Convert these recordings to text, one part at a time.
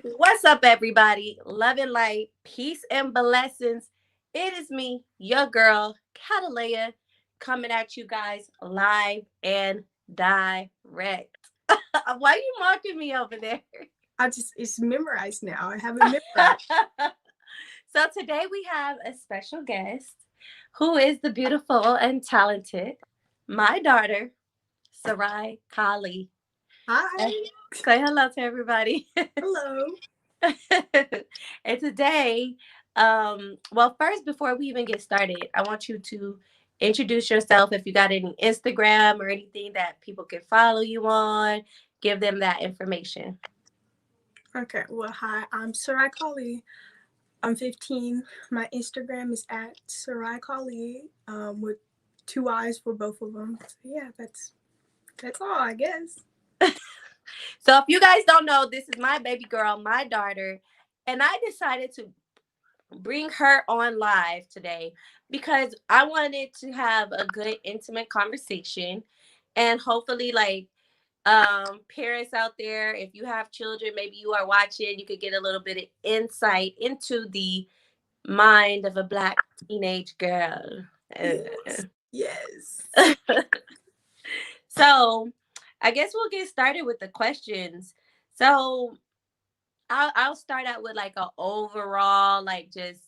What's up, everybody? Love and light, peace and blessings. It is me, your girl, Catalea, coming at you guys live and direct. Why you mocking me over there? It's memorized now. I have it memorized. So today we have a special guest who is the beautiful and talented, my daughter, Sarai Kali. Hi. Say hello to everybody. Hello. And today, well, first, before we even get started, I want you to introduce yourself. If you got any Instagram or anything that people can follow you on, give them that information. Okay. Well, hi. I'm Sarai Kali. I'm 15. My Instagram is at Sarai Kali, with two eyes for both of them. So yeah, that's all, I guess. So, if you guys don't know, this is my baby girl, my daughter, and I decided to bring her on live today because I wanted to have a good, intimate conversation, and hopefully, like, parents out there, if you have children, maybe you are watching, you could get a little bit of insight into the mind of a black teenage girl. Yes. Yes. So I guess we'll get started with the questions. So I'll start out with like a overall, like, just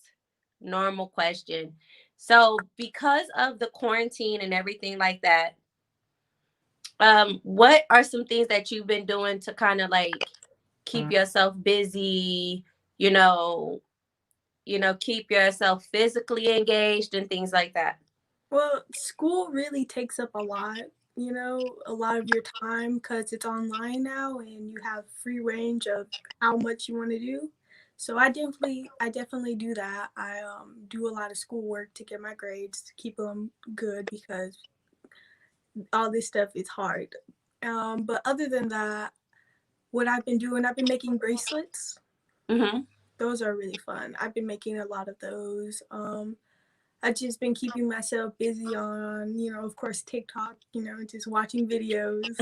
normal question. So because of the quarantine and everything like that, what are some things that you've been doing to kind of like keep yourself busy, you know, keep yourself physically engaged and things like that? Well, school really takes up a lot of your time because it's online now and you have free range of how much you want to do. So I definitely do that. I do a lot of schoolwork to get my grades, to keep them good because all this stuff is hard. But other than that, what I've been doing, I've been making bracelets. Mm-hmm. Those are really fun. I've been making a lot of those. I've just been keeping myself busy on, of course, TikTok, just watching videos.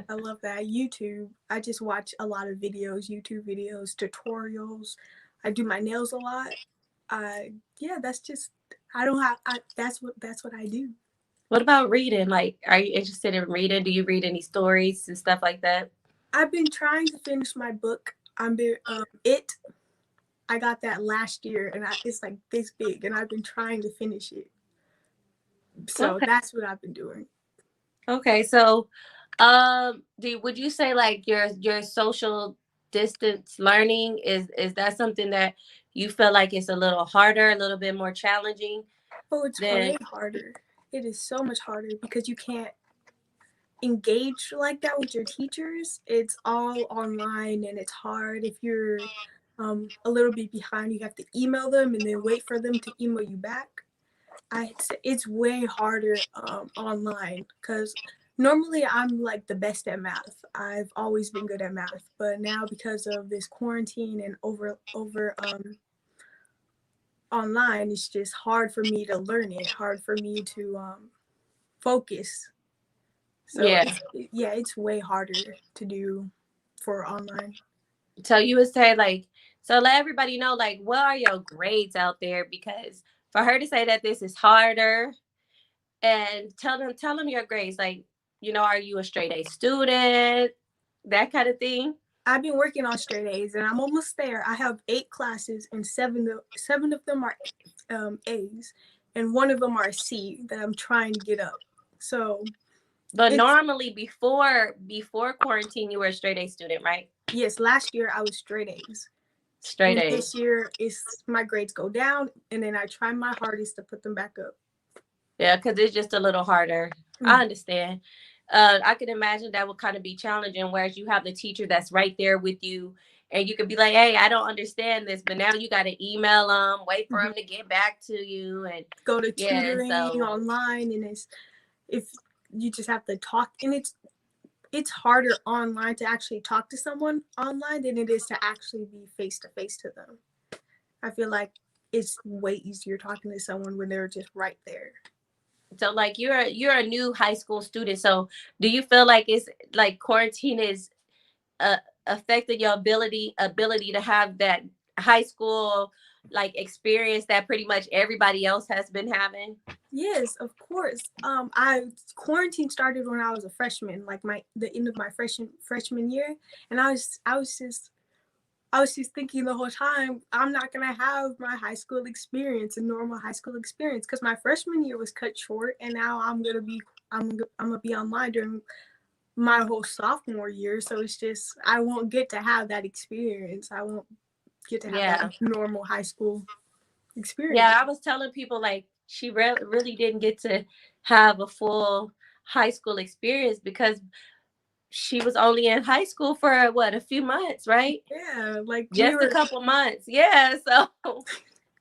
I love that. YouTube, I just watch a lot of videos, YouTube videos, tutorials. I do my nails a lot. Yeah, that's just, I don't have, that's what I do. What about reading? Like, are you interested in reading? Do you read any stories and stuff like that? I've been trying to finish my book. I got that last year and it's like this big and I've been trying to finish it. So Okay. that's what I've been doing. Okay. So, would you say like your social distance learning is that something that you feel like it's a little harder, a little bit more challenging Oh, it's than? way harder. It is so much harder because you can't engage like that with your teachers. It's all online and it's hard. If you're a little bit behind, you have to email them and then wait for them to email you back. It's way harder online because normally I'm like the best at math. I've always been good at math, but now because of this quarantine and over online, it's just hard for me to learn it, hard for me to focus. So Yeah. it's way harder to do for online. So you would say like, so let everybody know like what are your grades out there, because for her to say that this is harder, and tell them your grades, like, are you a straight A student, that kind of thing. I've been working on straight A's and I'm almost there. I have 8 classes and seven of them are A's and one of them are C that I'm trying to get up. So But it's normally before quarantine you were a straight A student, right? yes, last year I was straight A's. Straight And A. this year is my grades go down and then I try my hardest to put them back up. Yeah, because it's just a little harder. I Mm. understand. I can imagine that would kind of be challenging, whereas you have the teacher that's right there with you, and you could be like, "Hey, I don't understand this," but now you got to email them, wait for Mhm. them to get back to you, and Go to yeah, tutoring so online and it's if you just have to talk and it's harder online to actually talk to someone online than it is to actually be face to face to them. I feel like it's way easier talking to someone when they're just right there. like you're a new high school student, so do you feel like it's like quarantine is a affected your ability to have that high school like experience that pretty much everybody else has been having? Yes, of course. I quarantine started when I was a freshman, like my the end of my freshman year, and I was just thinking the whole time I'm not gonna have my high school experience, a normal high school experience, because my freshman year was cut short, and now I'm gonna be online during my whole sophomore year. So it's just I won't get to have that experience. I won't get to have that Yeah. normal high school experience. Yeah, I was telling people like she really didn't get to have a full high school experience because she was only in high school for what, a few months, right? Yeah, like we Just a were. couple months. Yeah, so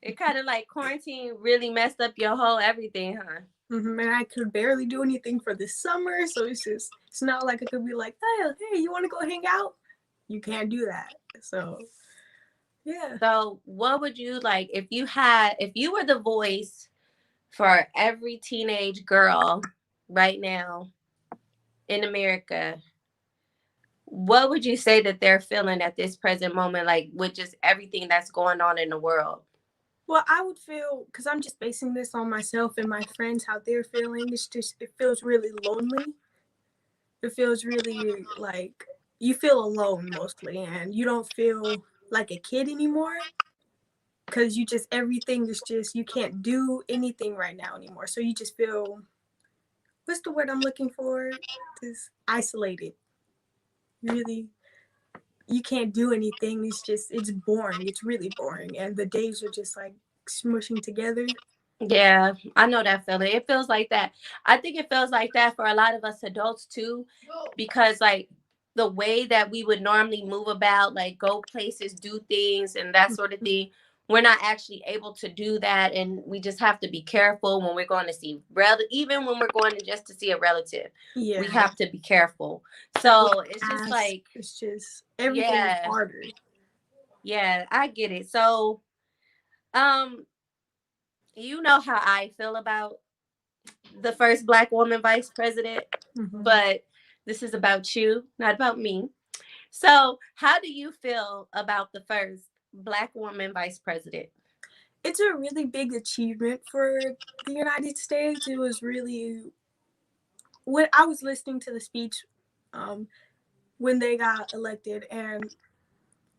it kind of like quarantine really messed up your whole everything, huh? And I could barely do anything for the summer, so it's not like I could be like, hey, you want to go hang out? You can't do that. So yeah. So, what would you like if you were the voice for every teenage girl right now in America? What would you say that they're feeling at this present moment, like with just everything that's going on in the world? Well, I would feel because I'm just basing this on myself and my friends how they're feeling. It's just it feels really lonely. It feels really like you feel alone mostly, and you don't feel like a kid anymore because you just everything is just you can't do anything right now anymore. So you just feel what's the word I'm looking for? Is isolated. Really, you can't do anything. It's just it's boring. It's really boring, and the days are just like smushing together. Yeah, I know that feeling. It feels like that. I think it feels like that for a lot of us adults too, because like the way that we would normally move about, like go places, do things, and that sort of thing, we're not actually able to do that, and we just have to be careful when we're going to see even when we're going to just to see a relative, we Yeah, have to be careful. with So it's just masks, like, it's just everything is yeah, harder. yeah, I get it. So, um, you know how I feel about the first Black woman vice president, hmm but this is about you, not about me. So, how do you feel about the first Black woman vice president? It's a really big achievement for the United States. It was really when I was listening to the speech um, when they got elected, and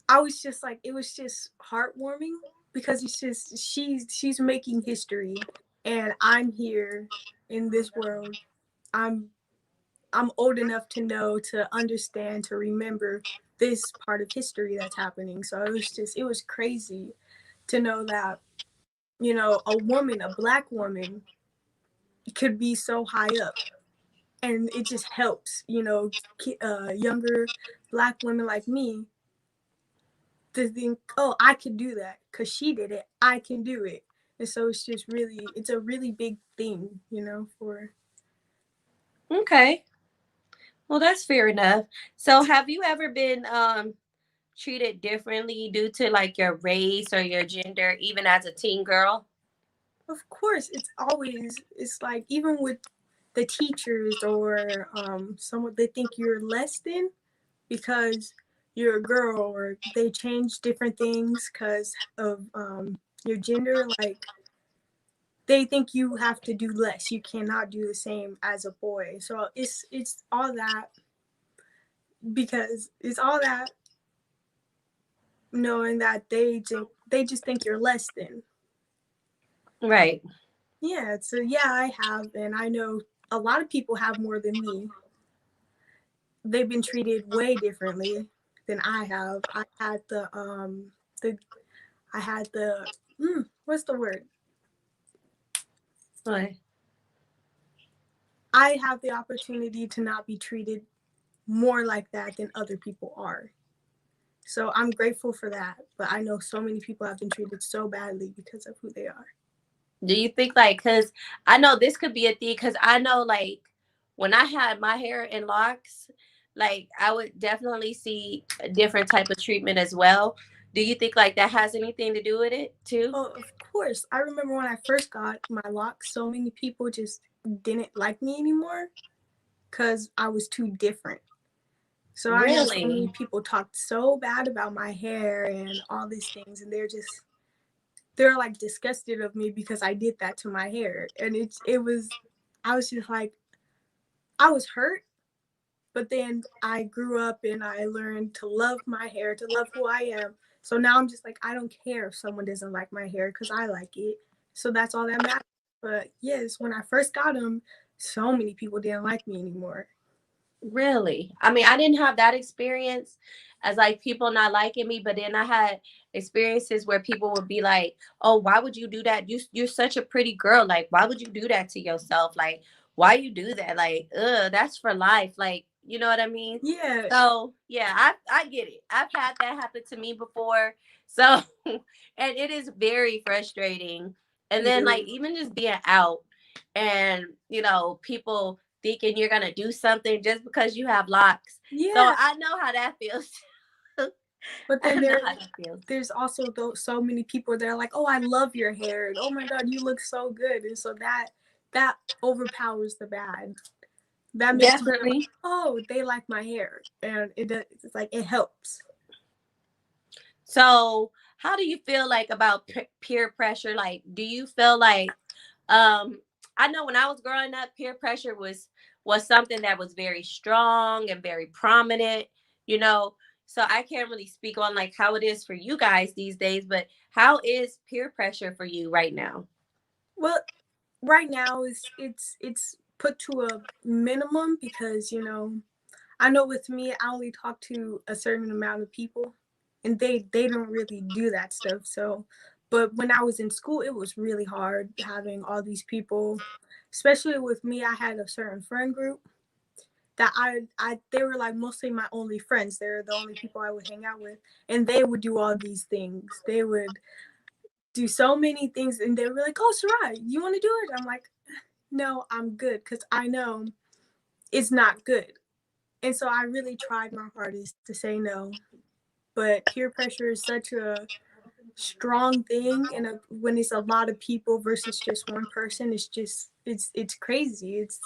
I was just like, it was just heartwarming because it's just she's making history, and I'm here in this world. I'm I'm old enough to know, to understand, to remember this part of history that's happening. So it was crazy to know that, a woman, a black woman could be so high up. And it just helps, younger black women like me to think, oh, I could do that because she did it. I can do it. And so it's a really big thing, for. Okay, well, that's fair enough. So, have you ever been treated differently due to like your race or your gender, even as a teen girl? Of course, it's like even with the teachers or someone they think you're less than because you're a girl or they change different things because of your gender. Like they think you have to do less. You cannot do the same as a boy. So it's all that because it's all that knowing that they just think you're less than. Right. Yeah. So yeah, I have, and I know a lot of people have more than me. They've been treated way differently than I have. The I had the what's the word? Right. I have the opportunity to not be treated more like that than other people are. So I'm grateful for that. But I know so many people have been treated so badly because of who they are. Do you think like because I know this could be a thing because I know like when I had my hair in locks, like I would definitely see a different type of treatment as well. Do you think like that has anything to do with it too? Oh, of course. I remember when I first got my locks, so many people just didn't like me anymore because I was too different. So I know so many Really? people talked so bad about my hair and all these things, and they're like disgusted of me because I did that to my hair, and it was, I was just like, I was hurt. But then I grew up and I learned to love my hair, to love who I am. So now I'm just like, I don't care if someone doesn't like my hair because I like it. So that's all that matters. But yes, when I first got them, so many people didn't like me anymore. Really? I mean, I didn't have that experience as like people not liking me, but then I had experiences where people would be like, "Oh, why would you do that? You're such a pretty girl. Like, why would you do that to yourself? Like, why you do that? Like, that's for life. Like, you know what I mean?" Yeah, So yeah, I get it. I've had that happen to me before. So and it is very frustrating. And it then like is. even just being out and people thinking you're gonna do something just because you have locks. So Yeah, I know how that feels. but I then know how that feels. there's also so many people that are like, "Oh, I love your hair," and "Oh my God, you look so good," and so that overpowers the bad. That makes me feel like, Definitely. oh, they like my hair, and it's like it helps. So how do you feel like about peer pressure? Like, do you feel like um I know when I was growing up, peer pressure was something that was very strong and very prominent, you know. So I can't really speak on like how it is for you guys these days, but how is peer pressure for you right now? Well, right now it's put to a minimum because I know with me I only talk to a certain amount of people, and they don't really do that stuff. So, but when I was in school, it was really hard having all these people, especially with me. I had a certain friend group that I they were like mostly my only friends. They're the only people I would hang out with, and they would do all these things. They would do so many things, and they were like, "Oh, Sarai, you want to do it?" I'm like, "No, I'm good," because I know it's not good. And so I really tried my hardest to say no. But peer pressure is such a strong thing, and when it's a lot of people versus just one person, it's crazy. It's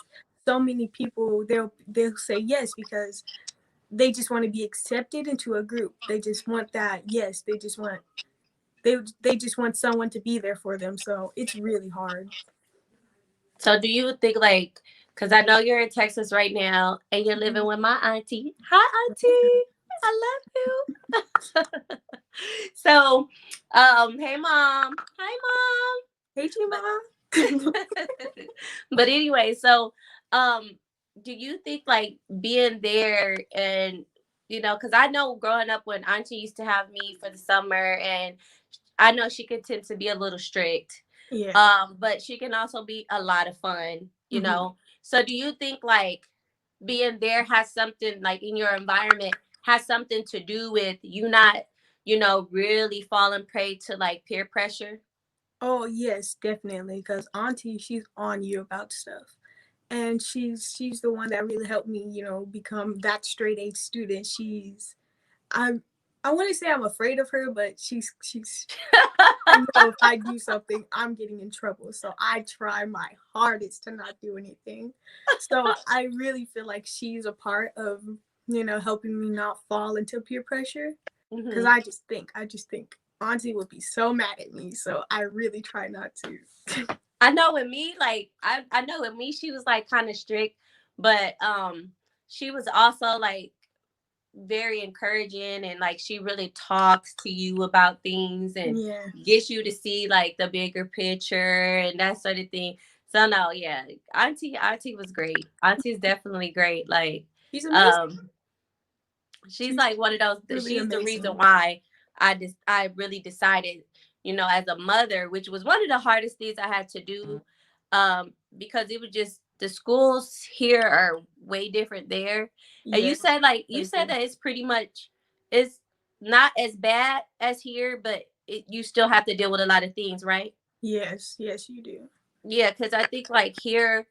so many people. They'll say yes because they just want to be accepted into a group. They just want that yes. They just want someone to be there for them. So it's really hard. So do you think like because I know you're in Texas right now and you're living with my auntie. Hi auntie. I love you. So hey mom. Hi Hey, mom. Gma. But anyway, so um do you think like being there and because I know growing up when auntie used to have me for the summer, and I know she could tend to be a little strict, Yeah. but she can also be a lot of fun, Hmm. so do you think like being there has something like in your environment has something to do with you not really falling prey to like peer pressure? Oh yes, definitely. Because Auntie, she's on you about stuff, and she's the one that really helped me, become that straight A student. I'm I want to say I'm afraid of her, but she's I know if I do something, I'm getting in trouble. So I try my hardest to not do anything. So I really feel like she's a part of, helping me not fall into peer pressure. Cause Hmm. I just think Auntie would be so mad at me. So I really try not to. I know with me, like I know with me, she was like kind of strict, but she was also like very encouraging, and like she really talks to you about things and Yeah. gets you to see like the bigger picture and that sort of thing. So no, yeah, auntie was great. Auntie's definitely great. Like She's amazing. um she's She's like one of those, really she's the reason amazing. why I really decided, as a mother, which was one of the hardest things I had to do, because it was just the schools here are way different there. And Yeah. you said Crazy. that it's not as bad as here, but you still have to deal with a lot of things, right? Yes. Yes, you do. Yeah, because I think like here,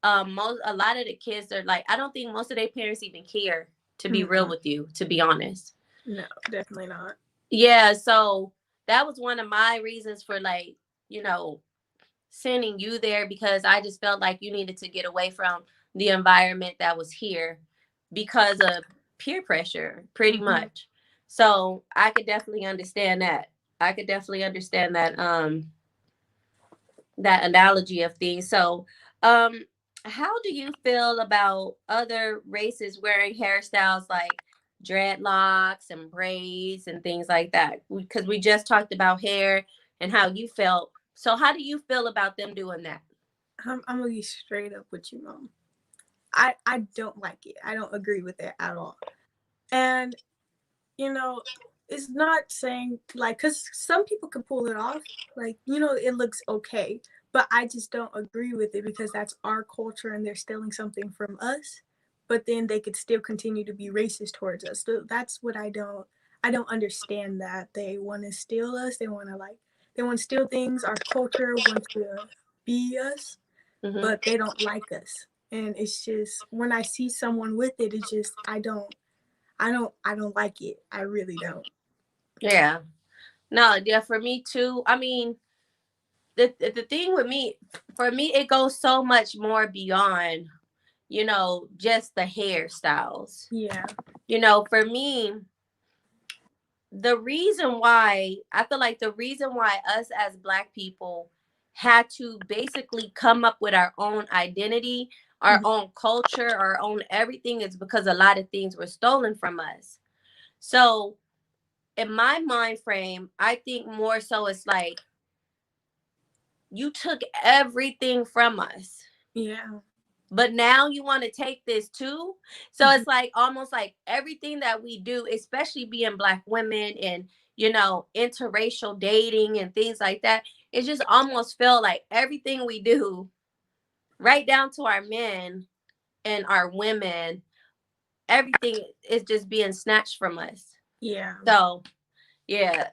a lot of the kids are like, I don't think most of their parents even care, to be real No. with you, to be honest. No, definitely not. Yeah, so that was one of my reasons for like, you know, sending you there, because I just felt like you needed to get away from the environment that was here because of peer pressure, pretty Mm-hmm. much. So I could definitely understand that. I could definitely understand that analogy of things. So, um, how do you feel about other races wearing hairstyles like dreadlocks and braids and things like that? Because we just talked about hair and how you felt. So, how do you feel about them doing that? I'm gonna be straight up with you, mom. I don't like it. I don't agree with it at all. And you know, it's not saying like, because some people can pull it off, like, it looks okay, but I just don't agree with it because that's our culture and they're stealing something from us, but then they could still continue to be racist towards us. So that's what I don't understand, that they want to steal us. They want to steal things. Our culture wants to be us, Hmm. but they don't like us. And it's just, when I see someone with it, it's just, I don't like it. I really don't. Yeah. No, yeah, for me too. I mean, the thing with me, for me, it goes so much more beyond, just the hairstyles. Yeah. For me, the reason why I feel like the reason why us as Black people had to basically come up with our own identity, our Mhm. own culture, our own everything is because a lot of things were stolen from us. So, in my mind frame, I think more so it's like you took everything from us, Yeah. but now you want to take this too. So Mhm. it's like almost like everything that we do, especially being Black women and interracial dating and things like that, it just almost feel like everything we do, right down to our men and our women, everything is just being snatched from us. Yeah. So yeah.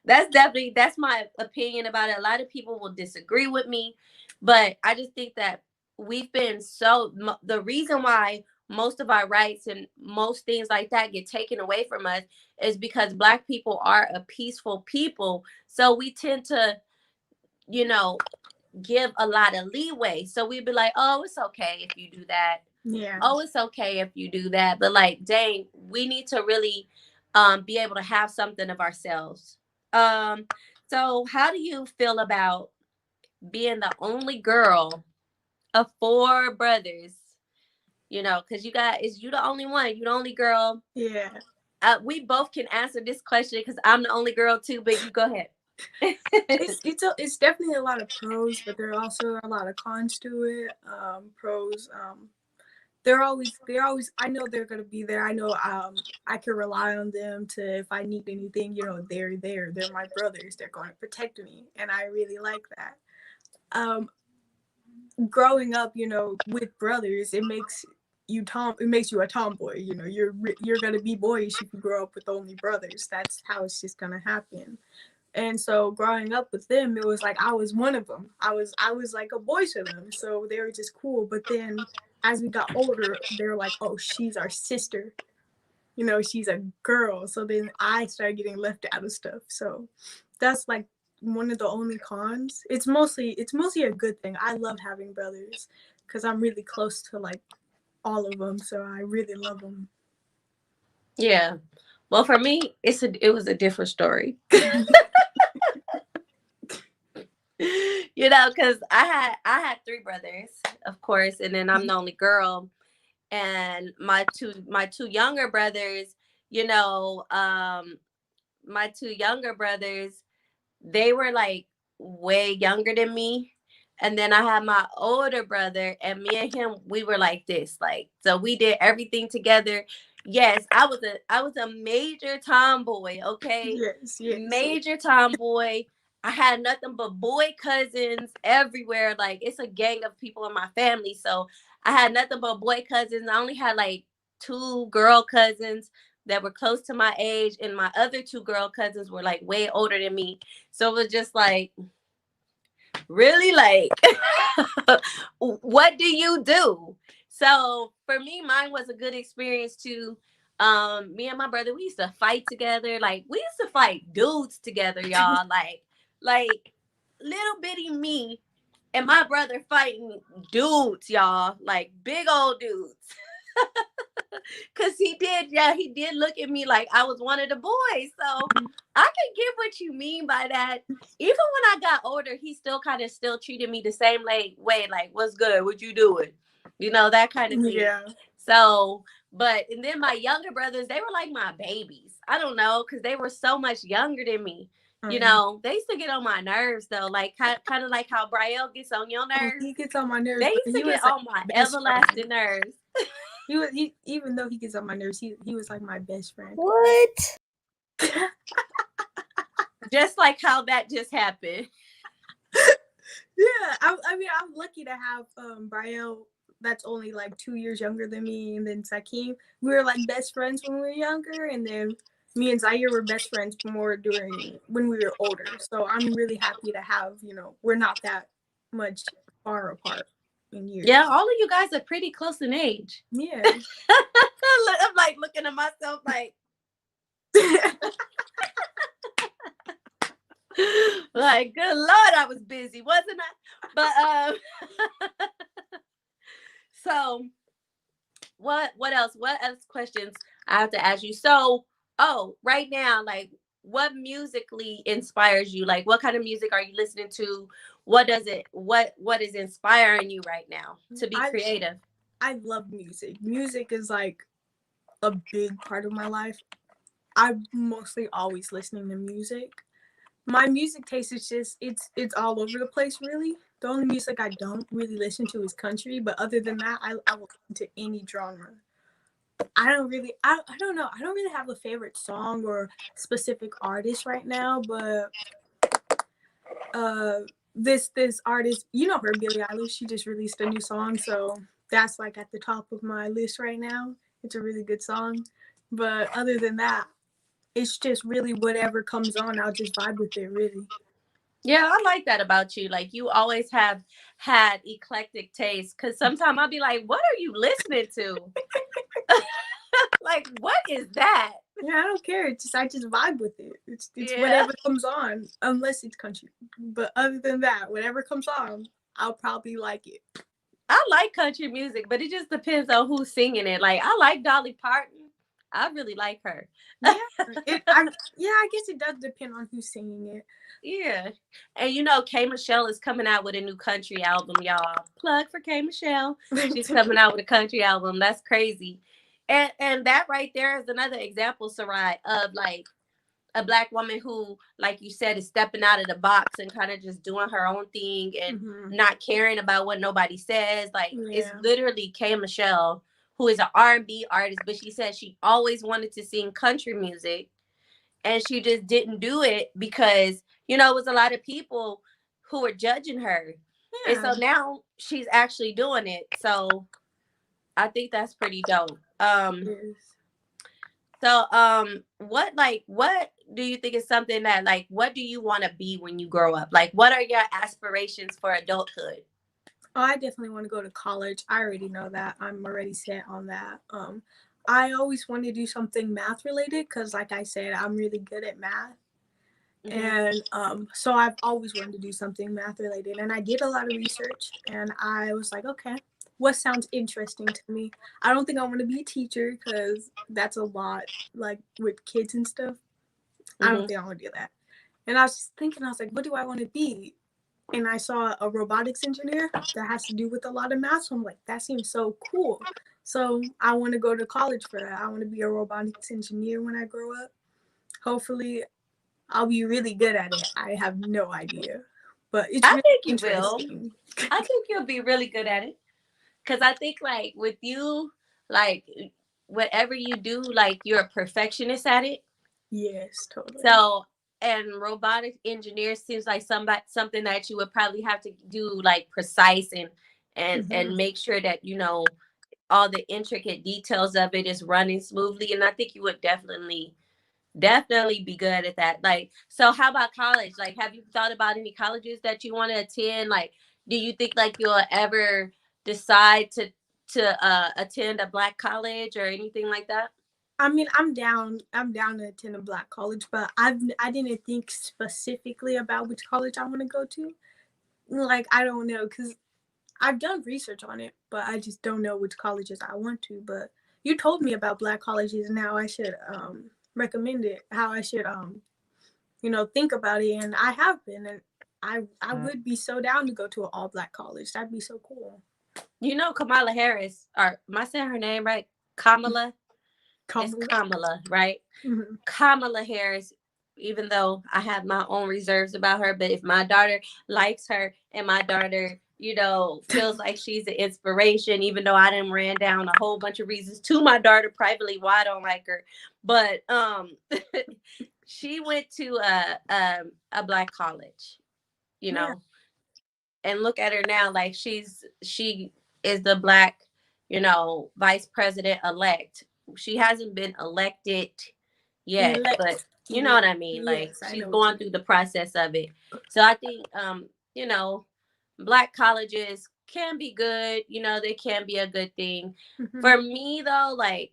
That's my opinion about it. A lot of people will disagree with me, but I just think that we've been the reason why most of our rights and most things like that get taken away from us is because Black people are a peaceful people. So we tend to, you know, give a lot of leeway. So we'd be like, "Oh, it's okay if you do that. Yeah. Oh, it's okay if you do that." But like, dang, we need to really be able to have something of ourselves. Um so how do you feel about being the only girl of four brothers? Because is you the only one, you the only girl. Yeah. We both can answer this question because I'm the only girl too, but you go ahead. It's definitely a lot of pros, but there are also a lot of cons to it. Pros, they're always, I know they're gonna be there. I know I can rely on them to, if I need anything, they're there. They're my brothers. They're going to protect me, and I really like that. Um, Growing up, with brothers, it makes you a tomboy. You're gonna be boyish if you grow up with only brothers. That's how it's just gonna happen. And so growing up with them, it was like I was one of them. I was like a boy to them. So they were just cool. But then as we got older, they were like, "Oh, she's our sister. She's a girl." So then I started getting left out of stuff. So that's like one of the only cons. It's mostly a good thing. I love having brothers because I'm really close to like all of them. So I really love them. Yeah. Well, for me, it was a different story. Because I had three brothers, of course, and then I'm the only girl, and my two younger brothers, you know, my two younger brothers, they were like way younger than me. And then I had my older brother, and me and him, we were like this. Like, so we did everything together. Yes, I was a major tomboy, okay? Yes, yes, Major tomboy. I had nothing but boy cousins everywhere. Like, it's a gang of people in my family. So I had nothing but boy cousins. I only had like two girl cousins that were close to my age, and my other two girl cousins were like way older than me. So it was just like, really, like, what do you do? So for me, mine was a good experience too. Me and my brother, we used to fight together. Like, we used to fight dudes together, y'all. Like little bitty me and my brother fighting dudes, y'all. Like big old dudes. Cause he did look at me like I was one of the boys. So I can get what you mean by that. Even when I got older, he still kind of still treated me the same way, like, what's good? What you doing? That kind of thing. Yeah. So, but and then my younger brothers, they were like my babies. I don't know, because they were so much younger than me. They used to get on my nerves though, like kind of like how Brielle gets on your Oh, nerves. he gets on my nerves, They but used he to get was like on my my best friend. everlasting nerves. Even though he gets on my nerves, he was like my best friend. What? Just like how that just happened. Yeah, I mean, I'm lucky to have Brielle. That's only like 2 years younger than me, and then Sakim. We were like best friends when we were younger, and then me and Zaire were best friends more during when we were older. So I'm really happy to have, we're not that much far apart in years. Yeah, all of you guys are pretty close in age. Yeah. I'm like looking at myself like, like, good Lord, I was busy, wasn't I? But so what else? What else questions I have to ask you? So, right now, like, what musically inspires you? Like, what kind of music are you listening to? What is inspiring you right now to be creative? I love music. Music is like a big part of my life. I'm mostly always listening to music. My music taste is just it's all over the place really. The only music I don't really listen to is country, but other than that, I will listen to any genre. I don't know. I don't really have a favorite song or specific artist right now, but uh this artist, her, Billie Eilish, she just released a new song, so that's like at the top of my list right now. It's a really good song. But other than that, it's just really whatever comes on, I'll just vibe with it really. Yeah, I like that about you. Like, you always have had eclectic taste. Cause sometimes I'll be like, what are you listening to? Like, what is that? Yeah, I don't care. I just vibe with it. It's Yeah. whatever comes on, unless it's country. But other than that, whatever comes on, I'll probably like it. I like country music, but it just depends on who's singing it. Like, I like Dolly Parton. I really like her. Yeah, I guess it does depend on who's singing it. Yeah. And K Michelle is coming out with a new country album, y'all. Plug for K Michelle. She's coming out with a country album. That's crazy. And that right there is another example, Sarai, of like a Black woman who, like you said, is stepping out of the box and kind of just doing her own thing and not caring about what nobody says. Like, it's literally K Michelle, who is an R&B artist, but she said she always wanted to sing country music, and she just didn't do it because it was a lot of people who were judging her. And so now she's actually doing it. So I think that's pretty dope. So what do you think is something that, like, what do you want to be when you grow up? Like, what are your aspirations for adulthood? Oh, I definitely want to go to college. I already know that. I'm already set on that. I always want to do something math related because, like I said, I'm really good at math. And so I've always wanted to do something math related. And I did a lot of research, and I was like, okay, what sounds interesting to me? I don't think I want to be a teacher because that's a lot, like with kids and stuff. I don't think I want to do that. And I was just thinking, I was like, what do I want to be? And I saw a robotics engineer that has to do with a lot of math. So I'm like, that seems so cool. So I want to go to college for that. I want to be a robotics engineer when I grow up. Hopefully, I'll be really good at it. I have no idea. But it's really interesting. I think you'll be really good at it. Because I think, like, with you, like, whatever you do, like, you're a perfectionist at it. Yes, totally. So, and robotic engineer seems like something that you would probably have to do, like, precise and make sure that all the intricate details of it is running smoothly. And I think you would definitely be good at that. Like, so how about college? Like, have you thought about any colleges that you want to attend? Like, do you think like you'll ever decide to attend a Black college or anything like that? I mean, I'm down to attend a Black college, but I didn't think specifically about which college I want to go to. Like, I don't know, because I've done research on it, but I just don't know which colleges I want to. But you told me about black colleges and how I should recommend it, how I should think about it, and I have been, and I would be so down to go to an all black college. That'd be so cool. You know Kamala Harris, or am I saying her name right? Kamala. It's Kamala. Kamala, right? Mm-hmm. Kamala Harris, even though I have my own reserves about her, but if my daughter likes her and my daughter, feels like she's an inspiration, even though I done ran down a whole bunch of reasons to my daughter privately why I don't like her. But she went to a black college, you Yeah. know, and look at her now, like she is the black, vice president elect. She hasn't been elected yet, but Elect. you know Yeah. what I mean, like Yes, I she's know what you going through the process of it. So I think you know black colleges can be good, they can be a good thing. mean. Mm-hmm. For me though, like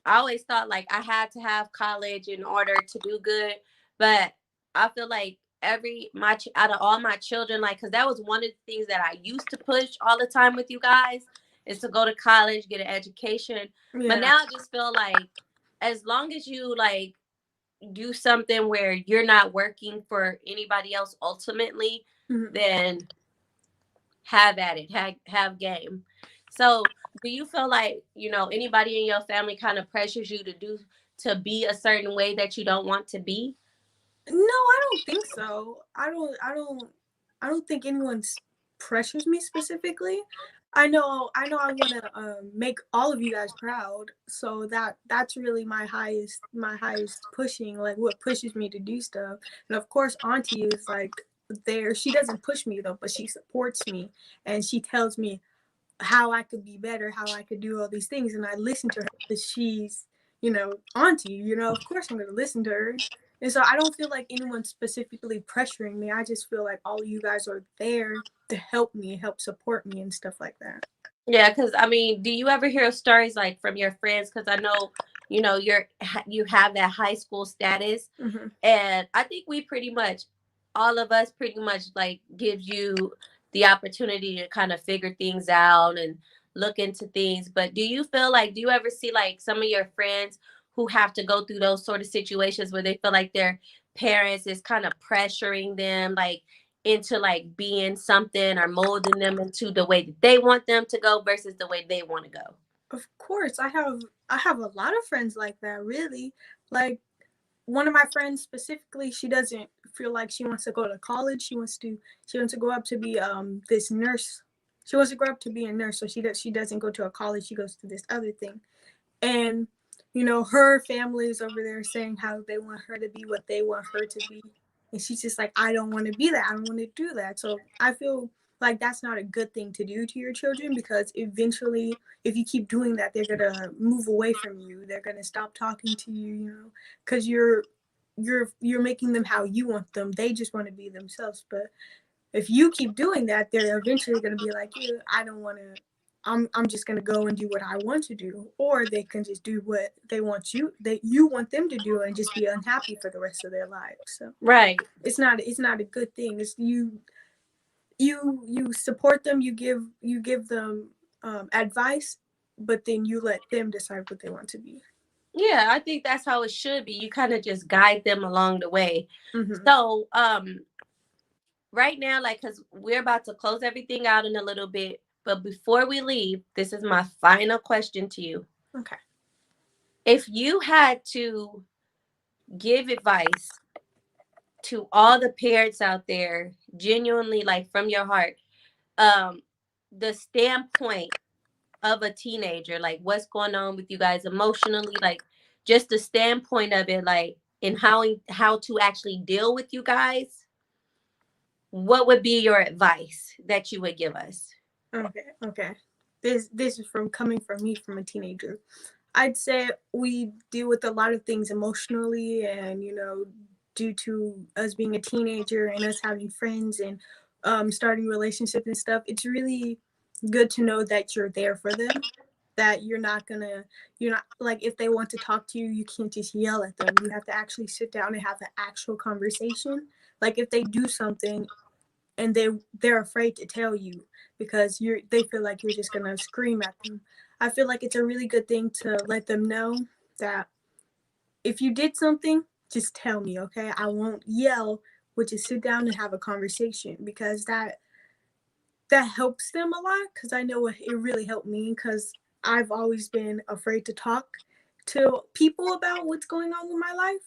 I always thought like I had to have college in order to do good, but I feel like out of all my children, like, because that was one of the things that I used to push all the time with you guys, is to go to college, get an education. But Yeah. now I just feel like as long as you like do something where you're not working for anybody else ultimately, Mm-hmm. then have at it, have game. So do you feel like anybody in your family kind of pressures you to be a certain way that you don't want to be? No, I don't think so. I don't think anyone's pressures me specifically. I know I want to make all of you guys proud. So that's really my highest pushing, like what pushes me to do stuff. And of course, auntie is like there. She doesn't push me though, but she supports me and she tells me how I could be better, how I could do all these things, and I listen to her because she's, auntie. Of course I'm gonna listen to her, and so I don't feel like anyone's specifically pressuring me. I just feel like all you guys are there to help me, help support me, and stuff like that. Yeah, because I mean, do you ever hear stories like from your friends? Because I know, you have that high school status, Mm-hmm. and I think all of us pretty much like gives you the opportunity to kind of figure things out and look into things. But do you ever see like some of your friends who have to go through those sort of situations where they feel like their parents is kind of pressuring them like into like being something or molding them into the way that they want them to go versus the way they want to go? Of course, I have a lot of friends like that. Really, like one of my friends specifically, she doesn't feel like she wants to go to college. She wants to go up to be this nurse. She wants to grow up to be a nurse, so she doesn't go to a college. She goes to this other thing. And her family is over there saying how they want her to be what they want her to be, and she's just like, I don't want to be that, I don't want to do that. So I feel like that's not a good thing to do to your children, because eventually if you keep doing that, they're gonna move away from you, they're gonna stop talking to you, because you're making them how you want them. They just want to be themselves. But if you keep doing that, they're eventually going to be like, yeah, I don't want to. I'm just going to go and do what I want to do, or they can just do what you want them to do and just be unhappy for the rest of their lives. So Right. it's not a good thing. It's you support them, you give them advice, but then you let them decide what they want to be. Yeah, I think that's how it should be. You kind of just guide them along the way. Mm-hmm. So, right now, like, because we're about to close everything out in a little bit, but before we leave, this is my final question to you. Okay. If you had to give advice to all the parents out there, genuinely, like from your heart, um, the standpoint of a teenager, like what's going on with you guys emotionally, like just the standpoint of it, like in how to actually deal with you guys, what would be your advice that you would give us? Okay. Okay. This is from coming from me, from a teenager. I'd say we deal with a lot of things emotionally, and due to us being a teenager and us having friends and starting relationships and stuff, it's really good to know that you're there for them. That you're not like, if they want to talk to you, you can't just yell at them. You have to actually sit down and have an actual conversation. Like if they do something and they're afraid to tell you because they feel like you're just gonna scream at them. I feel like it's a really good thing to let them know that if you did something, just tell me, okay? I won't yell. We'll just sit down and have a conversation, because that helps them a lot. Because I know it really helped me, because I've always been afraid to talk to people about what's going on with my life.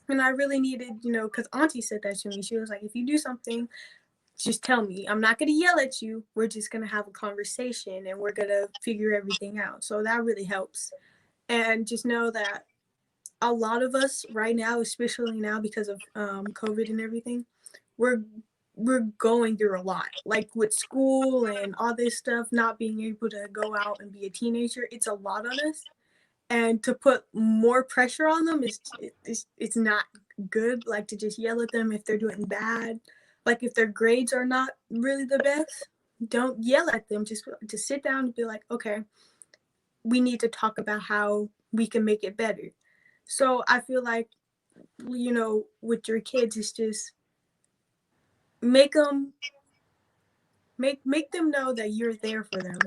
And I really needed, because Auntie said that to me. She was like, if you do something, just tell me. I'm not going to yell at you. We're just going to have a conversation and we're going to figure everything out. So that really helps. And just know that a lot of us right now, especially now because of COVID and everything, we're we're going through a lot. Like with school and all this stuff, not being able to go out and be a teenager, it's a lot on us. And to put more pressure on them it's not good. Like to just yell at them if they're doing bad, like if their grades are not really the best, don't yell at them. Just sit down and be like, okay, we need to talk about how we can make it better. So I feel like, with your kids, it's just make them make them know that you're there for them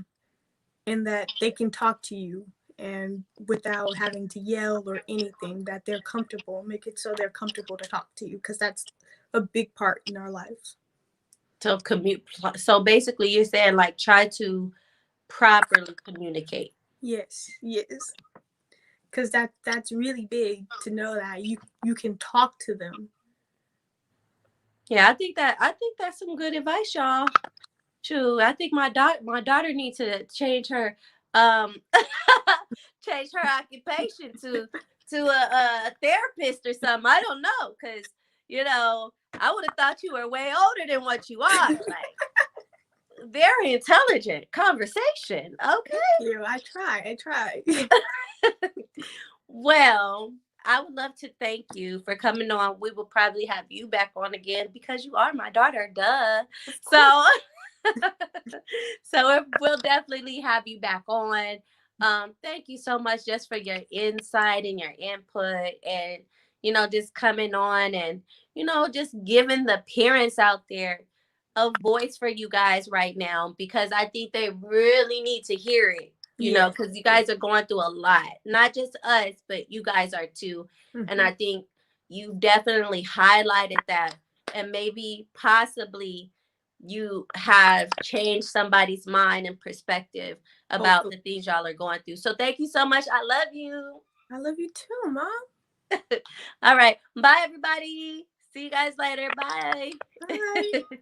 and that they can talk to you, and without having to yell or anything, that they're comfortable. Make it so they're comfortable to talk to you, because that's a big part in our lives. So commute. So basically, you're saying like try to properly communicate. Yes, yes, because that's really big to know that you can talk to them. Yeah, I think that's some good advice, y'all. True. I think my daughter needs to change her um change her occupation to a therapist or something. I don't know, because I would have thought you were way older than what you are. Like very intelligent conversation. Thank Okay. you. I try. Well, I would love to thank you for coming on. We will probably have you back on again because you are my daughter, duh. Of course. So we'll definitely have you back on. Thank you so much just for your insight and your input, and just coming on and just giving the parents out there a voice for you guys right now, because I think they really need to hear it. Yes, Because you yes. guys are going through a lot, not just us, but you guys are too. And Hmm. I think you definitely highlighted that, and maybe possibly you have changed somebody's mind and perspective about Hopefully. the things y'all are going through. So thank you so much. I love you. I love you too, Mom. All right. Bye, everybody. See you guys later. Bye. Bye.